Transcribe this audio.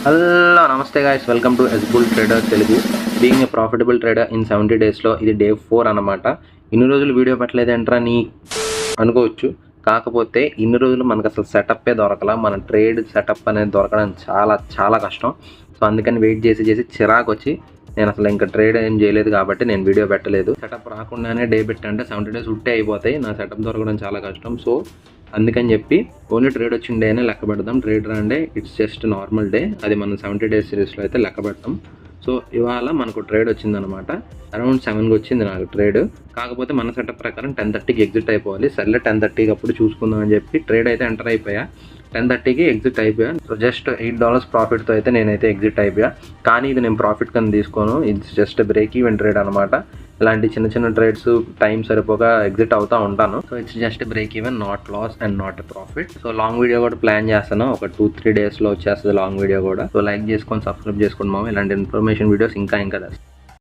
Hello నమస్తే guys, welcome to ఎస్బుల్ trader Telugu. Being a profitable trader in 70 డేస్లో ఇది డే 4 అనమాట. ఇన్ని రోజులు వీడియో పెట్టలేదంటారా నీ అనుకోవచ్చు. కాకపోతే ఇన్ని రోజులు మనకు అసలు సెటప్పే దొరకలా. మన ట్రేడ్ సెటప్ అనేది దొరకడం చాలా చాలా కష్టం. సో అందుకని వెయిట్ చేసి చిరాకు వచ్చి నేను అసలు ఇంకా ట్రేడ్ ఏం చేయలేదు కాబట్టి నేను వీడియో పెట్టలేదు. సెటప్ రాకుండానే డే పెట్టంటే 70 డేస్ ఉట్టే అయిపోతాయి. నా సెటప్ దొరకడం చాలా కష్టం. సో అందుకని చెప్పి ఓన్లీ ట్రేడ్ వచ్చిన డేనే లెక్క పెడదాం. ట్రేడ్ రాండే ఇట్స్ జస్ట్ నార్మల్ డే, అది మనం 70 డేస్ సిరీస్లో అయితే లెక్క పెడతాం. సో ఇవాళ మనకు ట్రేడ్ వచ్చిందనమాట. అరౌండ్ 7కి వచ్చింది నాకు ట్రేడ్. కాకపోతే మన సెటప్ ప్రకారం 10:30కి ఎగ్జిట్ అయిపోవాలి. సర్లే 10:30కి అప్పుడు చూసుకుందాం అని చెప్పి ట్రేడ్ అయితే ఎంటర్ అయిపోయా. 10:30కి ఎగ్జిట్ అయిపోయా. సో జస్ట్ $8 ప్రాఫిట్తో అయితే నేనైతే ఎగ్జిట్ అయిపోయా. కానీ ఇది నేను ప్రాఫిట్ కింద తీసుకోను, it's just break even trade అనమాట. ఇలాంటి చిన్న ట్రేడ్స్ టైం సరిపోగా ఎగ్జిట్ అవుతూ ఉంటాను. So it's just break even, not loss and not profit. So long video కూడా ప్లాన్ చేస్తాను, ఒక 2-3 డేస్లో వచ్చేస్తుంది లాంగ్ వీడియో కూడా. సో లైక్ చేసుకొని సబ్స్క్రైబ్ చేసుకోండి మామ, ఇలాంటి ఇన్ఫర్మేషన్ వీడియోస్ ఇంకా